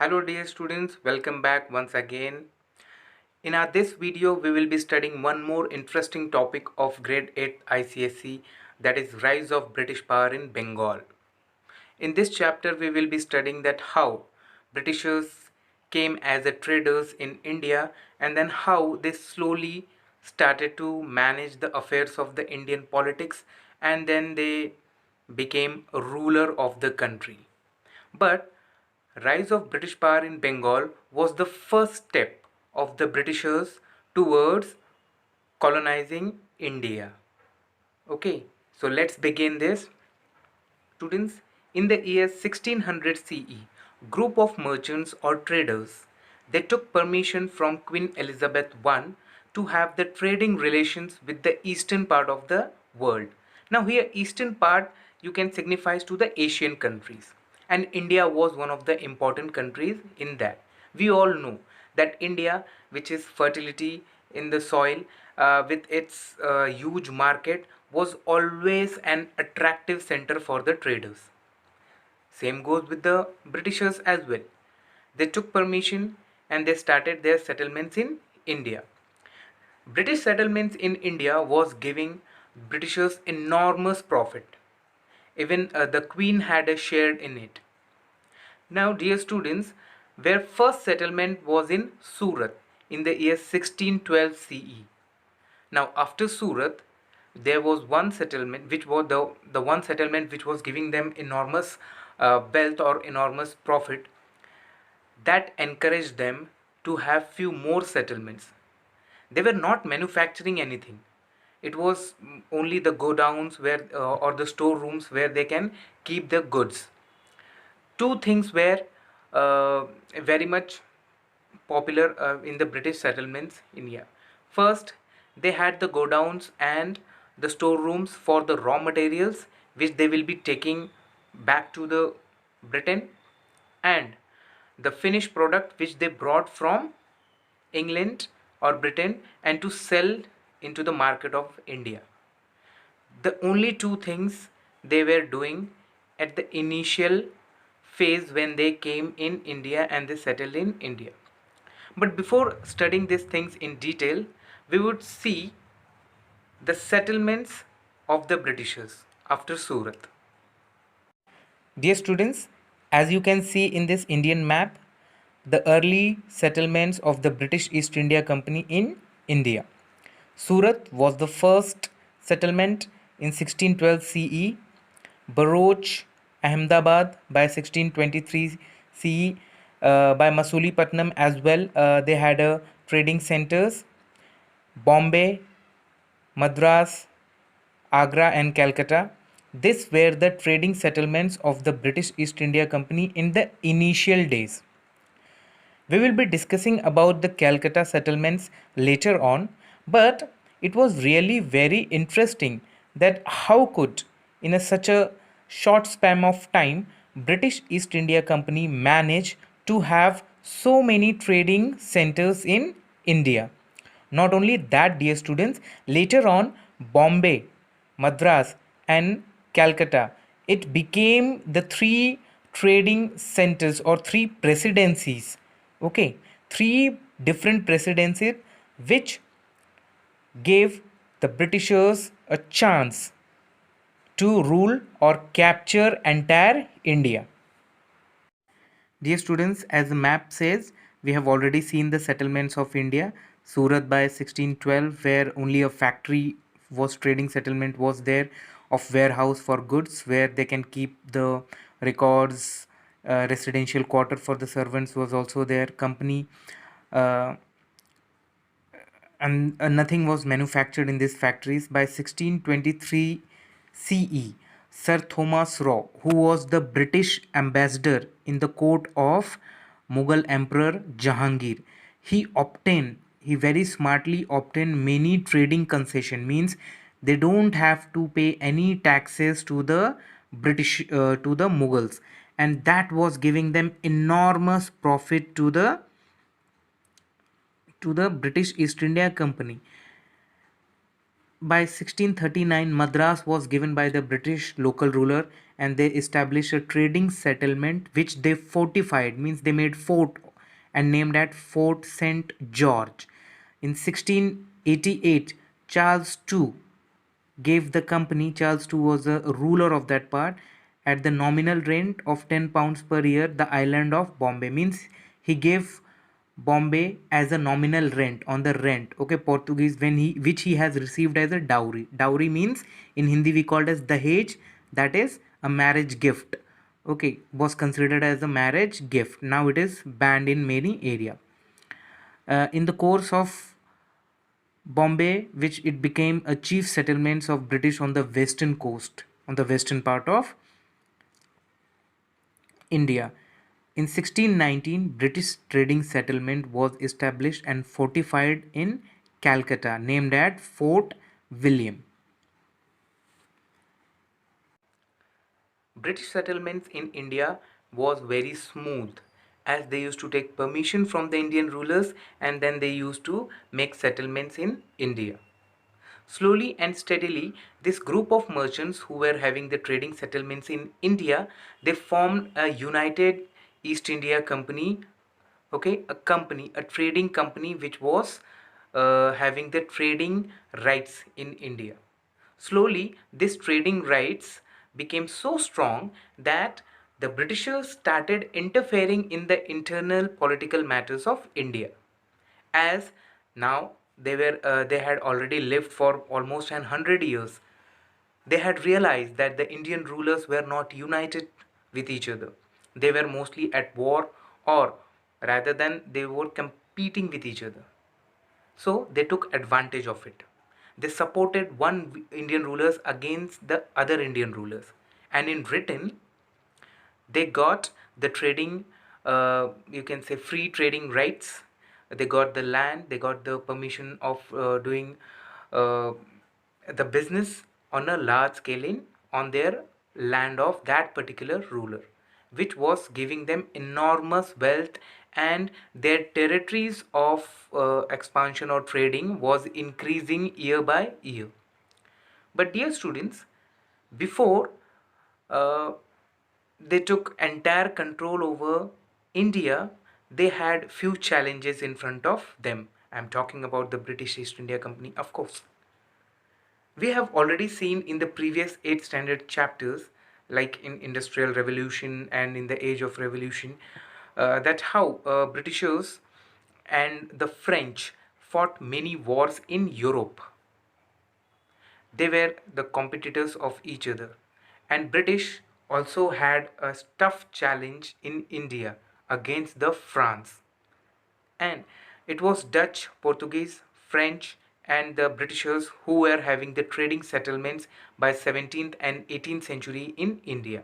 Hello dear students, welcome back once again. In this video, we will be studying one more interesting topic of grade 8 ICSE, that is rise of British power in Bengal. In this chapter, we will be studying that how Britishers came as a traders in India and then how they slowly started to manage the affairs of the Indian politics and then they became a ruler of the country. But rise of British power in Bengal was the first step of the Britishers towards colonizing India. Okay, so let's begin this. Students, in the year 1600 CE, group of merchants or traders, they took permission from Queen Elizabeth I to have the trading relations with the eastern part of the world. Now here eastern part you can signifies to the Asian countries, and India was one of the important countries in that. We all know that India, which is fertility in the soil, with its huge market, was always an attractive center for the traders. Same goes with the Britishers as well. They took permission and they started their settlements in India. British settlements in India was giving Britishers enormous profit. Even the Queen had a share in it. Now, dear students, their first settlement was in Surat in the year 1612 CE. Now, after Surat, there was one settlement which was the one settlement which was giving them enormous wealth or enormous profit, that encouraged them to have few more settlements. They were not manufacturing anything. It was only the godowns where or the storerooms where they can keep the goods. Two things were very much popular in the British settlements in India. First, they had the godowns and the storerooms for the raw materials which they will be taking back to the Britain, and the finished product which they brought from England or Britain and to sell into the market of India. The only two things they were doing at the initial phase when they came in India and they settled in India. But before studying these things in detail, we would see the settlements of the Britishers after Surat. Dear students, as you can see in this Indian map, the early settlements of the British East India Company in India. Surat was the first settlement in 1612 CE. Baroch, Ahmedabad by 1623 CE, by Masulipatam as well. They had trading centers. Bombay, Madras, Agra, and Calcutta. These were the trading settlements of the British East India Company in the initial days. We will be discussing about the Calcutta settlements later on, but it was really very interesting that how could in such a short span of time British East India Company manage to have so many trading centers in India. Not only that, dear students, later on Bombay, Madras, and Calcutta, it became the three trading centers or three presidencies. Okay, three different presidencies which gave the Britishers a chance to rule or capture entire India. Dear students, as the map says, we have already seen the settlements of India. Surat by 1612, where only a factory was trading settlement was there, of warehouse for goods where they can keep the records. Residential quarter for the servants was also there. Company, uh, and nothing was manufactured in these factories. By 1623 CE, Sir Thomas Raw, who was the British ambassador in the court of Mughal Emperor Jahangir, he very smartly obtained many trading concession, means they don't have to pay any taxes to the to the Mughals, and that was giving them enormous profit to the British East India Company. by 1639, Madras was given by the British local ruler, and they established a trading settlement which they fortified, means they made fort and named at Fort St. George. In 1688, Charles II gave the company, Charles II was the ruler of that part, at the nominal rent of £10 per year, the island of Bombay. Means he gave Bombay as a nominal rent, on the rent, okay, Portuguese, when he, which he has received as a dowry. Dowry means in Hindi we called as Dahej, that is a marriage gift. Okay, was considered as a marriage gift. Now it is banned in many area. In the course of Bombay, which it became a chief settlements of British on the western coast, on the western part of India. In 1619, British trading settlement was established and fortified in Calcutta, named at Fort William. British settlements in India was very smooth, as they used to take permission from the Indian rulers and then they used to make settlements in India. Slowly and steadily, this group of merchants who were having the trading settlements in India, they formed a United East India Company, okay, a company, a trading company which was having the trading rights in India. Slowly, this trading rights became so strong that the Britishers started interfering in the internal political matters of India, as now they had already lived for almost 100 years. They had realized that the Indian rulers were not united with each other. They were mostly at war, or rather than they were competing with each other. So they took advantage of it. They supported one Indian rulers against the other Indian rulers, and in return they got the trading, you can say free trading rights. They got the land, they got the permission of doing uh, the business on a large scale in on their land of that particular ruler, which was giving them enormous wealth, and their territories of expansion or trading was increasing year by year. But dear students, before uh, they took entire control over India, they had few challenges in front of them. I'm talking about the British East India Company, of course. We have already seen in the previous 8 standard chapters, like in Industrial Revolution and in the Age of Revolution, that how Britishers and the French fought many wars in Europe. They were the competitors of each other. And British also had a tough challenge in India against the France. And it was Dutch, Portuguese, French and the Britishers who were having the trading settlements by 17th and 18th century in India.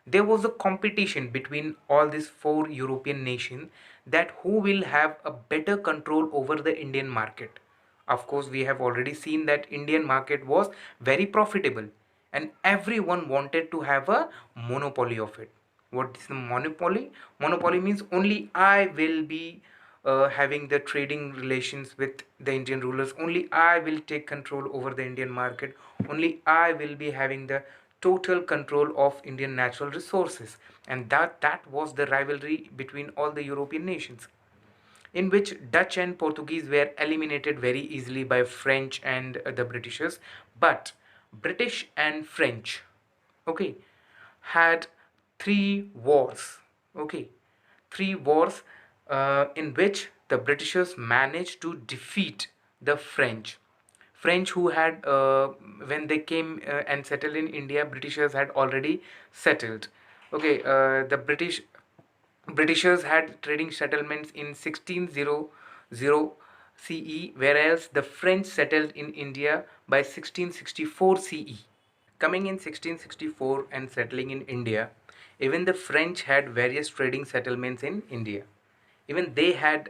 There was a competition between all these four European nations, that who will have a better control over the Indian market. Of course, we have already seen that Indian market was very profitable and everyone wanted to have a monopoly of it. What is the monopoly? Monopoly means only I will be having the trading relations with the Indian rulers. Only I will take control over the Indian market. Only I will be having the total control of Indian natural resources. And that was the rivalry between all the European nations, in which Dutch and Portuguese were eliminated very easily by French and the Britishers. But British and French, okay, had three wars, okay, three wars in which the Britishers managed to defeat the French. French who had, when they came and settled in India, Britishers had already settled. Okay, the Britishers had trading settlements in 1600 CE, whereas the French settled in India by 1664 CE. Coming in 1664 and settling in India, even the French had various trading settlements in India. Even they had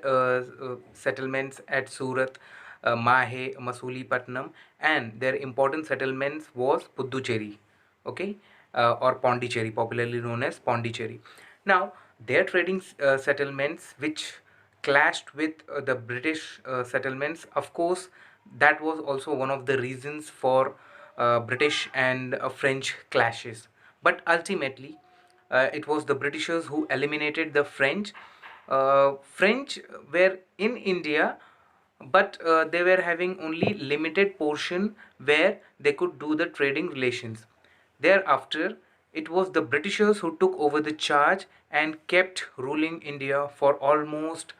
settlements at Surat, Mahe, Masulipatam, and their important settlements was Puducherry, okay, or Pondicherry, popularly known as Pondicherry. Now, their trading settlements, which clashed with the British settlements, of course, That was also one of the reasons for British and French clashes. But ultimately, it was the Britishers who eliminated the French. French were in India, but they were having only limited portion where they could do the trading relations. Thereafter, it was the Britishers who took over the charge and kept ruling India for almost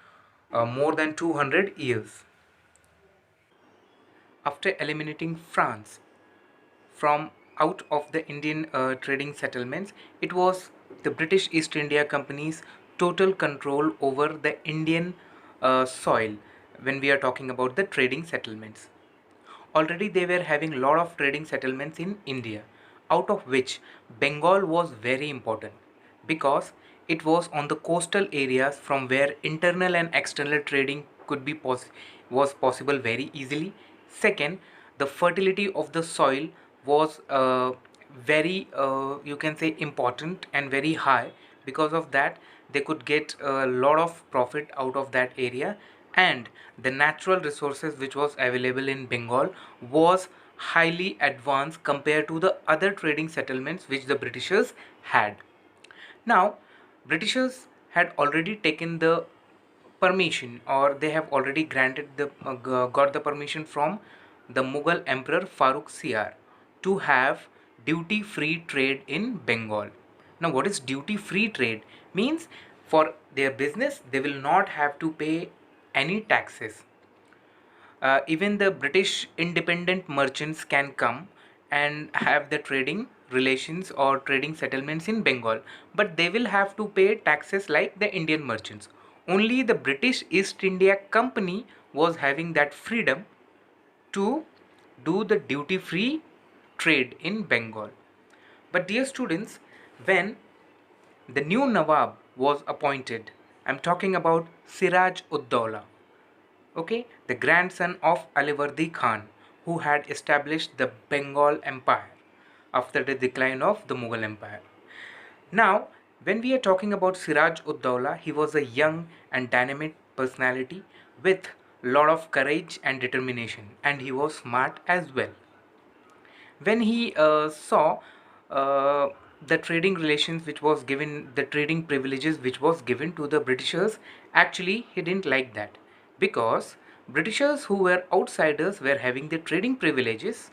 more than 200 years. After eliminating France from out of the Indian trading settlements, it was the British East India Company's total control over the Indian soil when we are talking about the trading settlements. Already they were having a lot of trading settlements in India, out of which Bengal was very important because it was on the coastal areas from where internal and external trading could be was possible very easily. Second, the fertility of the soil was very you can say important and very high. Because of that, they could get a lot of profit out of that area, and the natural resources which was available in Bengal was highly advanced compared to the other trading settlements which the Britishers had. Now, Britishers had already taken the permission, or they have already granted the got the permission from the Mughal Emperor Farooq Siyar to have duty free trade in Bengal. Now, what is duty free trade? Means for their business they will not have to pay any taxes. Even the British independent merchants can come and have the trading relations or trading settlements in Bengal, but they will have to pay taxes like the Indian merchants. Only the British East India Company was having that freedom to do the duty free trade in Bengal. But dear students, when the new Nawab was appointed, I'm talking about Siraj ud Dawla, okay, the grandson of Alivardi Khan, who had established the Bengal Empire after the decline of the Mughal Empire. Now, when we are talking about Siraj ud Dawla, he was a young and dynamic personality with lot of courage and determination, and he was smart as well. When he saw uh, the trading relations which was given, the trading privileges which was given to the Britishers, actually he didn't like that, because Britishers who were outsiders were having the trading privileges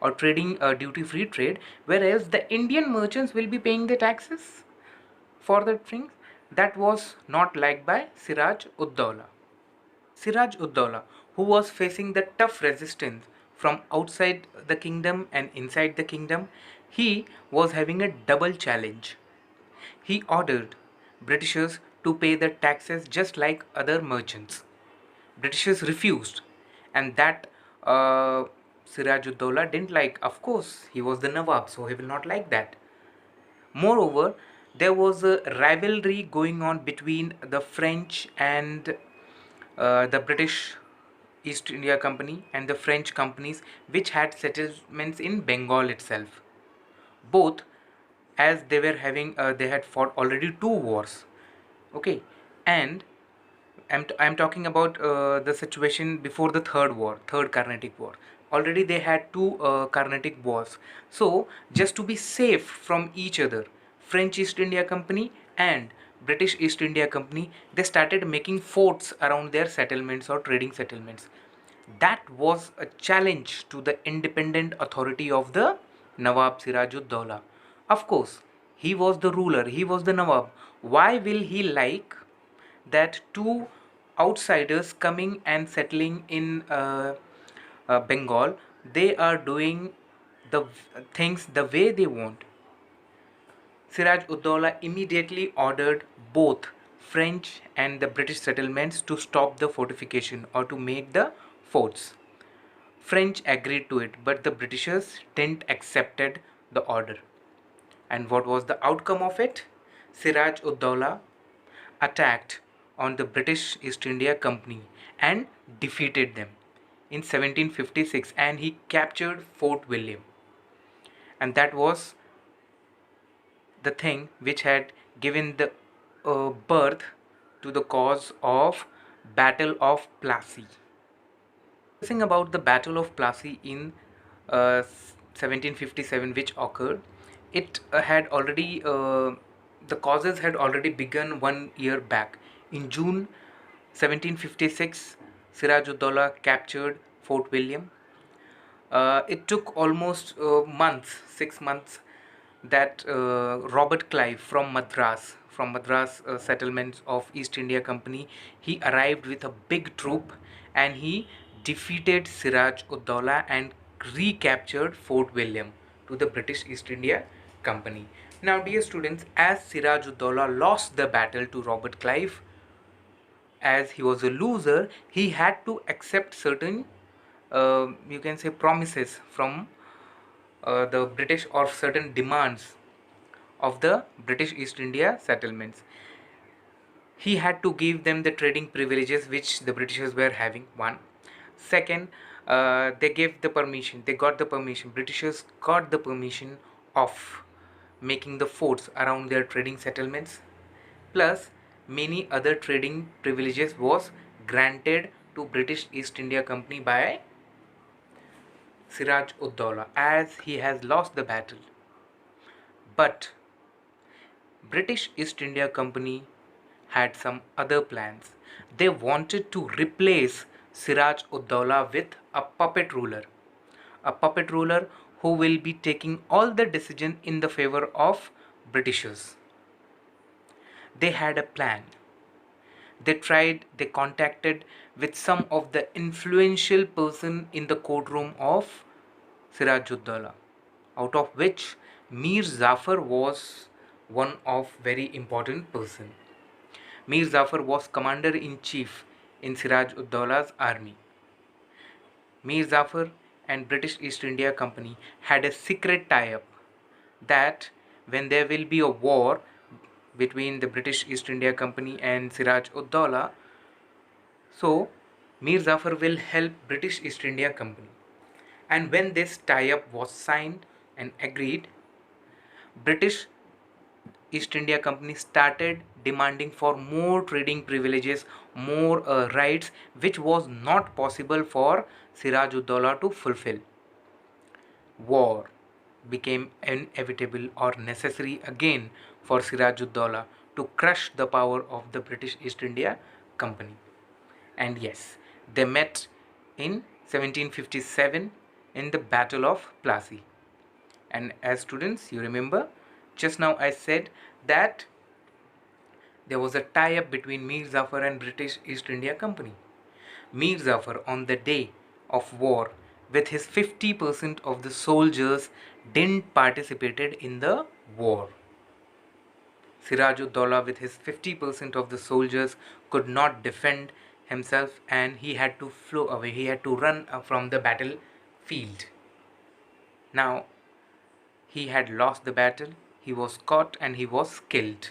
or trading duty free trade, whereas the Indian merchants will be paying the taxes for the things. That was not liked by Siraj ud Dawla. Siraj ud Dawla, who was facing the tough resistance from outside the kingdom and inside the kingdom, he was having a double challenge. He ordered Britishers to pay the taxes just like other merchants. Britishers refused, and that Siraj ud Dawla didn't like. Of course, he was the Nawab, so he will not like that. Moreover, there was a rivalry going on between the French and the British East India Company and the French companies which had settlements in Bengal itself. Both, as they were having, they had fought already two wars. Okay, and I'm talking about the situation before the third war, third Carnatic War. Already they had two Carnatic wars. So just to be safe from each other, French East India Company and British East India Company, they started making forts around their settlements or trading settlements. That was a challenge to the independent authority of the Nawab Sirajud-Dowla. Of course, he was the ruler, he was the Nawab. Why will he like that two outsiders coming and settling in Bengal? They are doing the things the way they want. Siraj Uddaulah immediately ordered both French and the British settlements to stop the fortification or to make the forts. French agreed to it, but the Britishers didn't accepted the order. And what was the outcome of it? Siraj Uddaulah attacked on the British East India Company and defeated them in 1756, and he captured Fort William. And that was the thing which had given the birth to the cause of Battle of Plassey. Discussing about the Battle of Plassey in 1757, which occurred, it had already the causes had already begun 1 year back. In June 1756, Siraj-ud-Daulah captured Fort William. It took almost months, 6 months, that Robert Clive from Madras settlements of East India Company, he arrived with a big troop and he defeated Siraj-ud-Daulah and recaptured Fort William to the British East India Company. Now, dear students, as Siraj-ud-Daulah lost the battle to Robert Clive, as he was a loser, he had to accept certain, you can say, promises from the British, or certain demands of the British East India settlements. He had to give them the trading privileges which the Britishers were having. One. Second, they gave the permission. They got the permission. Britishers got the permission of making the forts around their trading settlements. Plus, many other trading privileges was granted to British East India Company by Siraj-ud-Daulah, as he has lost the battle. But British East India Company had some other plans. They wanted to replace Siraj-ud-Daulah with a puppet ruler who will be taking all the decision in the favor of Britishers. They had a plan. They contacted with some of the influential person in the courtroom of Siraj-ud-Daulah, out of which Mir Zafar was one of very important person. Mir Zafar was commander-in-chief in Siraj-ud-Daulah's army. Mir Zafar and British East India Company had a secret tie-up that when there will be a war between the British East India Company and Siraj-ud-Daulah, so Mir Zafar will help British East India Company. And when this tie-up was signed and agreed, British East India Company started demanding for more trading privileges, more rights, which was not possible for Siraj-ud-Daulah to fulfill. War became inevitable or necessary again for Siraj-ud-Daulah to crush the power of the British East India Company. And yes, they met in 1757 in the Battle of Plassey. And as students, you remember, just now I said that there was a tie-up between Mir Zafar and British East India Company. Mir Zafar, on the day of war, with his 50% of the soldiers, didn't participated in the war. Siraj-ud-Daulah, with his 50% of the soldiers, could not defend himself and he had to flee away. He had to run from the battlefield. Now, he had lost the battle, he was caught and he was killed.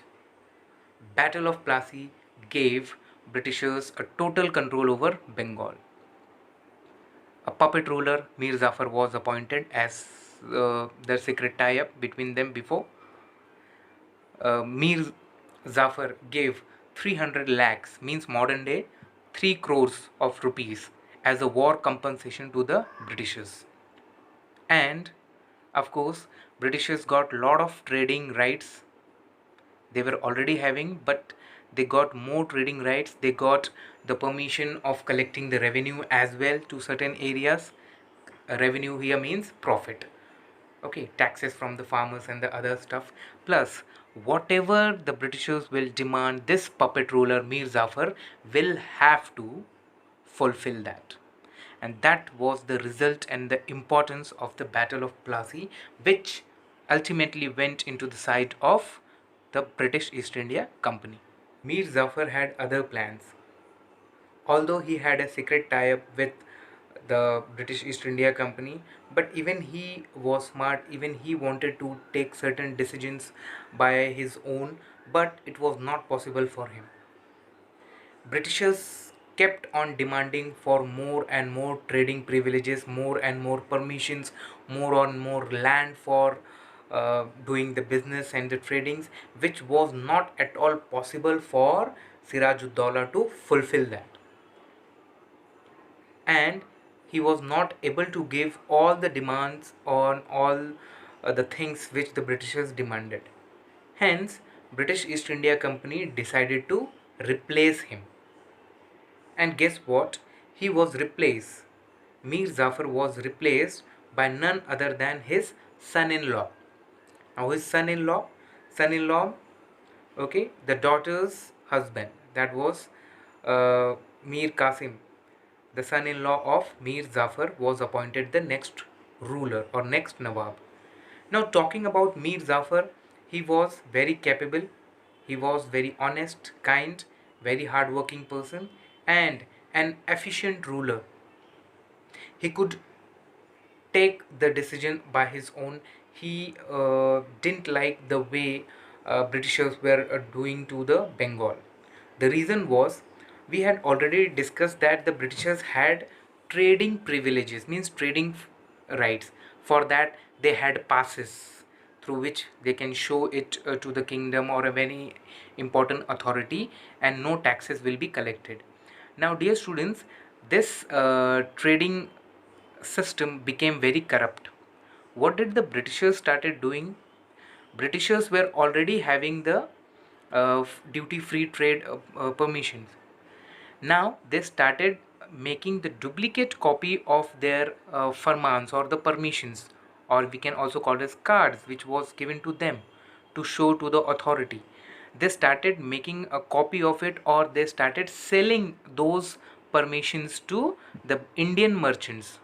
Battle of Plassey gave Britishers a total control over Bengal. A puppet ruler, Mir Zafar, was appointed as the secret tie-up between them before. Mir Zafar gave 300 lakhs, means modern day 3 crores of rupees, as a war compensation to the Britishers. And of course, Britishers got lot of trading rights. They were already having, but they got more trading rights. They got the permission of collecting the revenue as well to certain areas. Revenue here means profit. Okay, taxes from the farmers and the other stuff. Plus, whatever the Britishers will demand, this puppet ruler Mir Zafar will have to fulfill that. And that was the result and the importance of the Battle of Plassey, which ultimately went into the side of the British East India Company. Mir Zafar had other plans. Although he had a secret tie-up with the British East India Company, but even he was smart, even he wanted to take certain decisions by his own, but it was not possible for him. Britishers kept on demanding for more and more trading privileges, more and more permissions, more and more land for doing the business and the tradings, which was not at all possible for Siraj-ud-Daulah to fulfill that. And he was not able to give all the demands on all the things which the Britishers demanded. Hence, British East India Company decided to replace him. And guess what? He was replaced. Mir Zafar was replaced by none other than his son-in-law. Now his son-in law, okay, the daughter's husband, that was Mir Qasim, the son-in-law of Mir Zafar, was appointed the next ruler or next Nawab. Now talking about Mir Zafar, he was very capable, he was very honest, kind, very hardworking person, and an efficient ruler. He could take the decision by his own. He didn't like the way Britishers were doing to the Bengal. The reason was, we had already discussed that the Britishers had trading privileges, means trading rights. For that, they had passes through which they can show it to the kingdom or a very important authority, and no taxes will be collected. Now, dear students, this trading system became very corrupt. What did the Britishers started doing? Britishers were already having the duty-free trade permissions. Now they started making the duplicate copy of their farmans or the permissions, or we can also call it as cards, which was given to them to show to the authority. They started making a copy of it, or they started selling those permissions to the Indian merchants.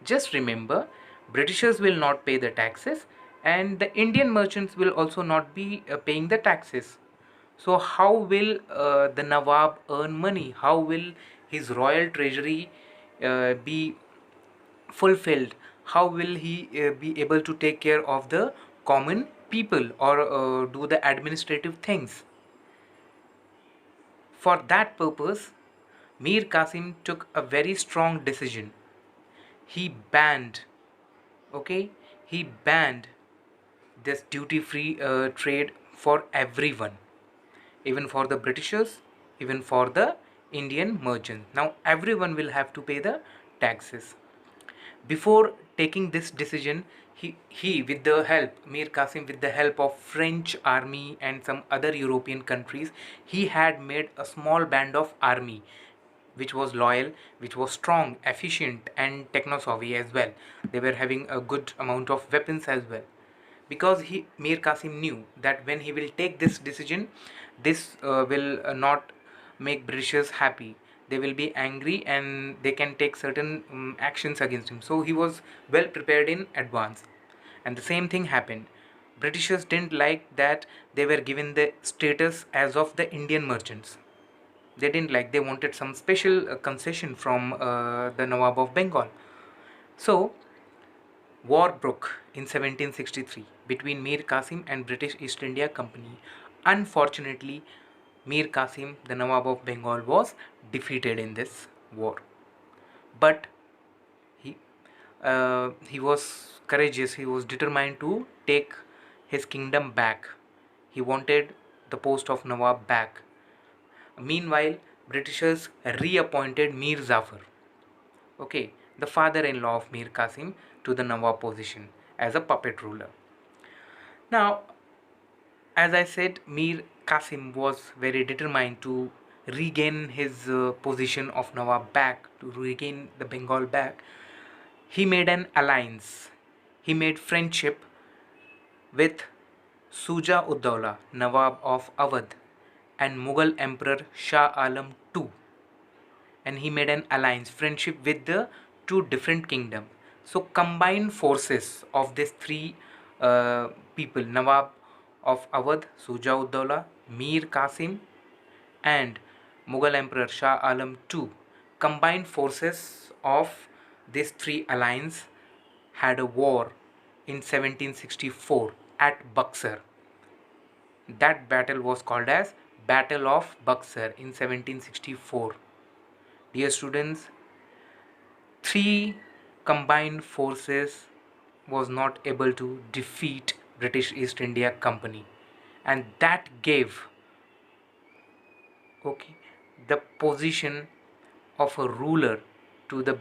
Just remember, Britishers will not pay the taxes, and the Indian merchants will also not be paying the taxes. So how will the Nawab earn money? How will his royal treasury be fulfilled? How will he be able to take care of the common people, or do the administrative things? For that purpose, Mir Qasim took a very strong decision. He banned, okay, he banned this duty free trade for everyone, even for the Britishers, even for the Indian merchants. Now everyone will have to pay the taxes. Before taking this decision, he with the help, Mir Qasim, with the help of French army and some other European countries, he had made a small band of army which was loyal, which was strong, efficient, and techno-savvy as well. They were having a good amount of weapons as well. Because Mir Qasim knew that when he will take this decision, this will not make Britishers happy. They will be angry and they can take certain actions against him. So he was well prepared in advance. And the same thing happened. Britishers didn't like that they were given the status as of the Indian merchants. They didn't like, they wanted some special concession from the Nawab of Bengal. So war broke in 1763 between Mir Qasim and British East India Company. Unfortunately, Mir Qasim, the Nawab of Bengal, was defeated in this war. But he was courageous. He was determined to take his kingdom back. He wanted the post of Nawab back. Meanwhile, Britishers reappointed Mir Zafar, okay, the father-in-law of Mir Qasim, to the Nawab position as a puppet ruler. Now, as I said, Mir Qasim was very determined to regain his position of Nawab back, to regain the Bengal back. He made an alliance. He made friendship with Suja Ud-Dawla, Nawab of Awadh, and Mughal Emperor Shah Alam II. And he made an alliance, friendship with the two different kingdoms. So combined forces of these three people, Nawab of Awadh, Suja Ud-Dawla, Mir Qasim, and Mughal Emperor Shah Alam II, combined forces of these three alliance had a war in 1764 at Buxar. That battle was called as Battle of Buxar in 1764. Dear students, three combined forces was not able to defeat British East India Company, and that gave, okay, the position of a ruler to the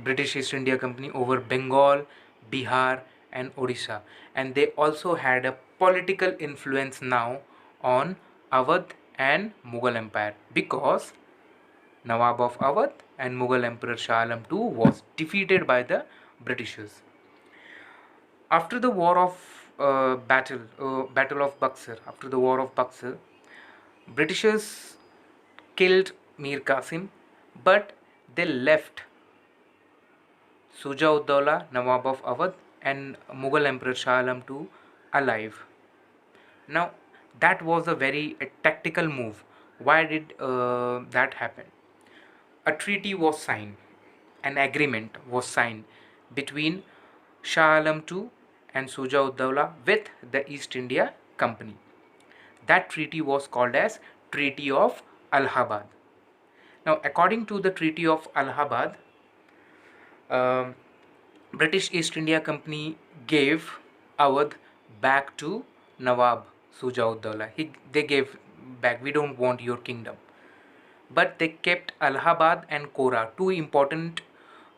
British East India Company over Bengal, Bihar, and Odisha, and they also had a political influence now on Awadh and Mughal Empire, because Nawab of Awadh and Mughal Emperor Shah Alam II was defeated by the Britishers. After the battle of Buxar, after the war of Buxar, Britishers killed Mir Qasim, but they left Suja ud Dawla, Nawab of Awadh, and Mughal Emperor Shah Alam II alive. Now, that was a very tactical move. Why did that happen? A treaty was signed, an agreement was signed between Shah Alam II and Suja ud Dawla with the East India Company. That treaty was called as Treaty of Allahabad. Now, according to the Treaty of Allahabad, um, British East India Company gave Awadh back to Nawab Suja ud Dawla. They gave back, we don't want your kingdom. But they kept Allahabad and Kora, two important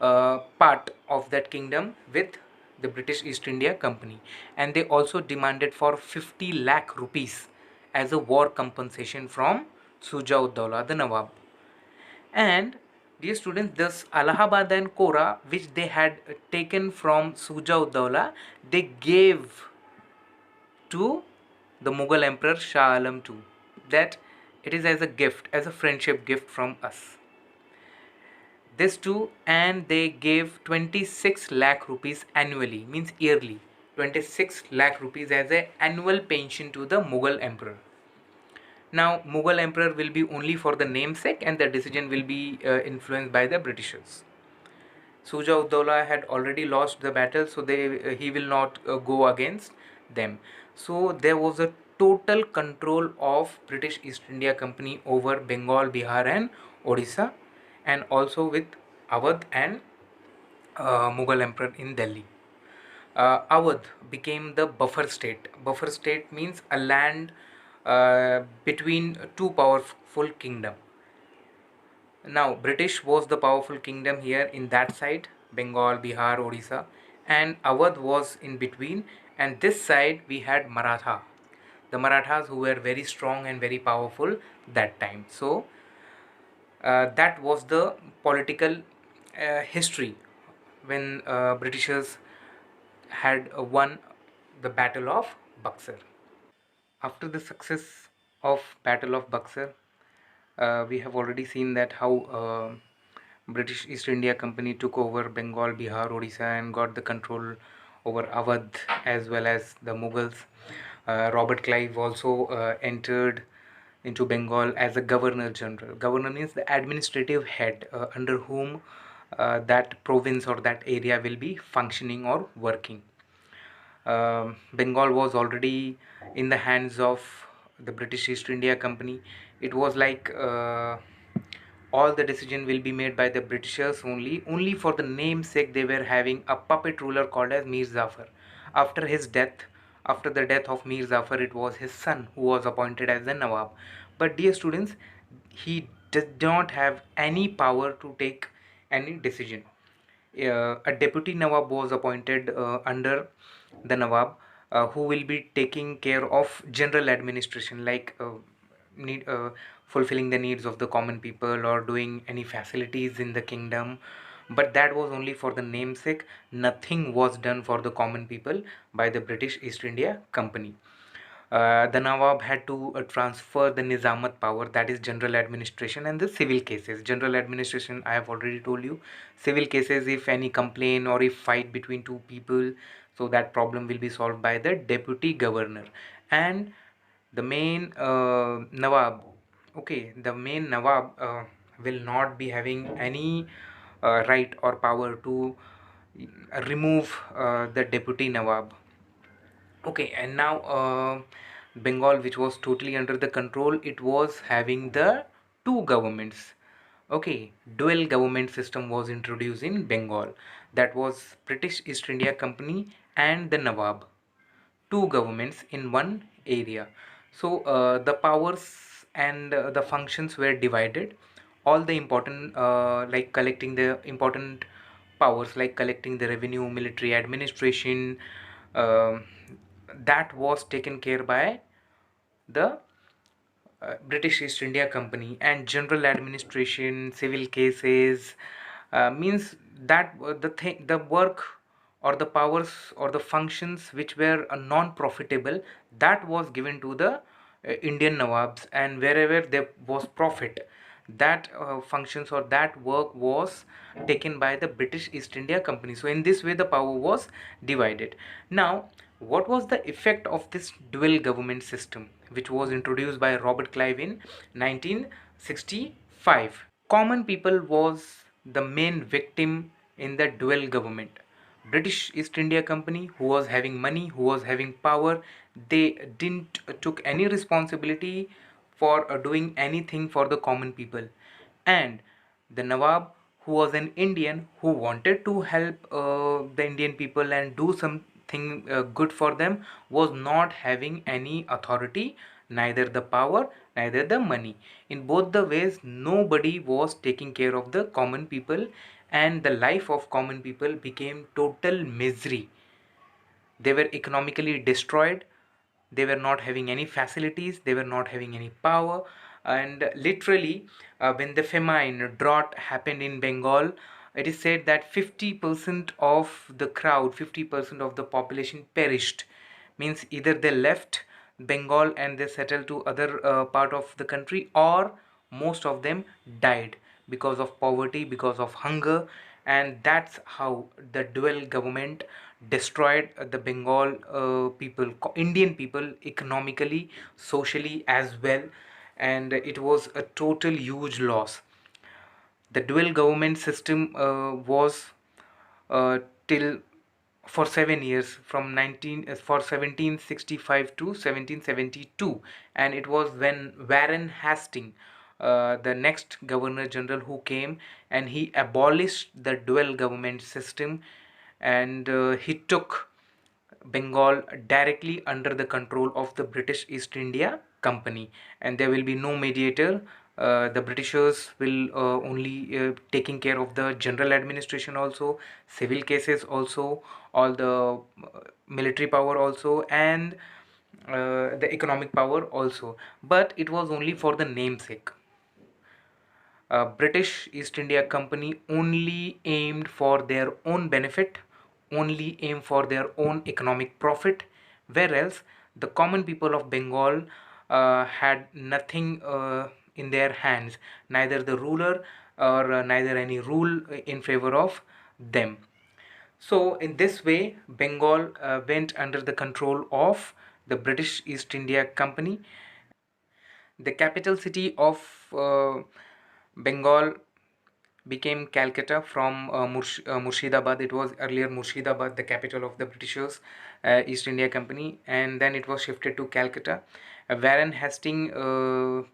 part of that kingdom, with the British East India Company. And they also demanded for 50 lakh rupees as a war compensation from Suja ud Dawla, the Nawab. And dear students, this Allahabad and Kora, which they had taken from Suja ud Dawla, they gave to the Mughal Emperor Shah Alam II. That it is as a gift, as a friendship gift from us. This too, and they gave 26 lakh rupees annually, means yearly. 26 lakh rupees as a annual pension to the Mughal Emperor. Now, Mughal Emperor will be only for the namesake, and the decision will be influenced by the Britishers. Suja ud Dawla had already lost the battle, so he will not go against them. So there was a total control of British East India Company over Bengal, Bihar, and Odisha, and also with Awadh and Mughal Emperor in Delhi. Awadh became the buffer state. Buffer state means a land between two powerful kingdom. Now, British was the powerful kingdom here in that side, Bengal, Bihar, Odisha, and Awadh was in between, and this side we had Maratha. The Marathas, who were very strong and very powerful that time. So, that was the political history when Britishers had won the Battle of Buxar. After the success of Battle of Buxar, we have already seen that how British East India Company took over Bengal, Bihar, Odisha, and got the control over Awadh as well as the Mughals. Robert Clive also entered into Bengal as a governor general. Governor means the administrative head under whom that province or that area will be functioning or working. Bengal was already in the hands of the British East India Company. It was like all the decision will be made by the Britishers only. Only for the namesake they were having a puppet ruler called as Mir Zafar. After his death, after the death of Mir Zafar, it was his son who was appointed as the Nawab. But dear students, he did not have any power to take any decision. A deputy Nawab was appointed under the Nawab, who will be taking care of general administration, like need fulfilling the needs of the common people or doing any facilities in the kingdom. But that was only for the namesake. Nothing was done for the common people by the British East India Company. The Nawab had to transfer the Nizamat power, that is general administration, and the civil cases. General administration, I have already told you. Civil cases, if any complaint or if fight between two people, so that problem will be solved by the deputy governor. And the main Nawab, okay, the main Nawab will not be having any right or power to remove the deputy Nawab. Okay, and now Bengal, which was totally under the control, it was having the two governments. Okay, dual government system was introduced in Bengal. That was British East India Company and the Nawab. Two governments in one area. So the powers and the functions were divided. all the important like collecting the important powers like collecting the revenue, military administration, um that was taken care by the British East India Company. And general administration, civil cases, means that the work or the powers or the functions which were non-profitable, that was given to the Indian Nawabs, and wherever there was profit, that functions or that work was taken by the British East India Company. So in this way the power was divided. Now, what was the effect of this dual government system which was introduced by Robert Clive in 1965? Common people was the main victim in the dual government. British East India Company, who was having money, who was having power, they didn't took any responsibility for doing anything for the common people. And the Nawab, who was an Indian who wanted to help the Indian people and do something good for them, was not having any authority, neither the power, neither the money. In both the ways, nobody was taking care of the common people, and the life of common people became total misery. They were economically destroyed, they were not having any facilities, they were not having any power. And literally, when the famine drought happened in Bengal, it is said that 50% of the crowd, 50% of the population perished. Means either they left Bengal and they settled to other part of the country, or most of them died because of poverty, because of hunger. And that's how the dual government destroyed the Bengal people, Indian people, economically, socially as well. And it was a total huge loss. The dual government system was till for 7 years, from 1765 to 1772. And it was when Warren Hastings, the next governor general, who came, and he abolished the dual government system, and he took Bengal directly under the control of the British East India Company. And there will be no mediator. The Britishers will only taking care of the general administration also, civil cases also, all the military power also, and the economic power also. But it was only for the namesake. British East India Company only aimed for their own benefit, only aimed for their own economic profit, whereas the common people of Bengal had nothing in their hands, neither the ruler or neither any rule in favor of them. So in this way, Bengal went under the control of the British East India Company. The capital city of Bengal became Calcutta from Murshidabad. It was earlier Murshidabad, the capital of the Britishers East India Company, and then it was shifted to Calcutta. Warren Hastings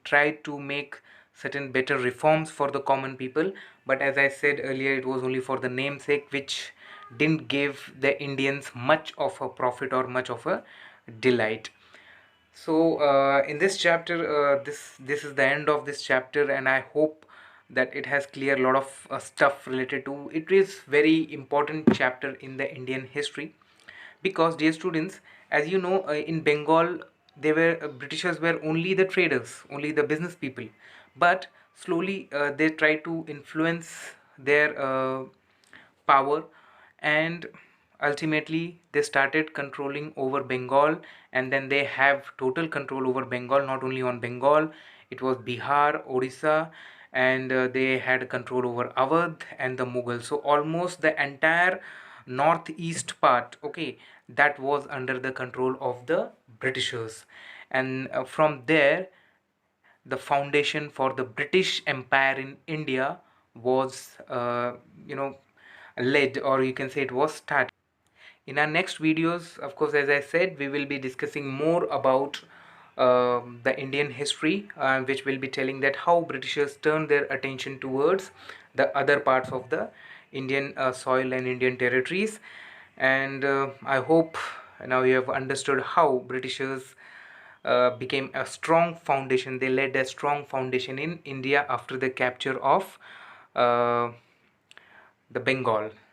tried to make certain better reforms for the common people, but as I said earlier, it was only for the namesake, which didn't give the Indians much of a profit or much of a delight. So in this chapter, this is the end of this chapter, and I hope that it has clear a lot of stuff related to it. Is very important chapter in the Indian history, because dear students, as you know, in Bengal, they were Britishers were only the traders, only the business people, but slowly they try to influence their power, and ultimately they started controlling over Bengal. And then they have total control over Bengal, not only on Bengal, it was Bihar, Odisha, and they had control over Awadh and the Mughal. So almost the entire northeast part, okay, that was under the control of the Britishers. And from there, the foundation for the British Empire in India was, you know, led, or you can say it was started. In our next videos, of course, as I said, we will be discussing more about the Indian history, which will be telling that how Britishers turned their attention towards the other parts of the Indian soil and Indian territories. And I hope now you have understood how Britishers became a strong foundation. They laid a strong foundation in India after the capture of uh, the Bengal.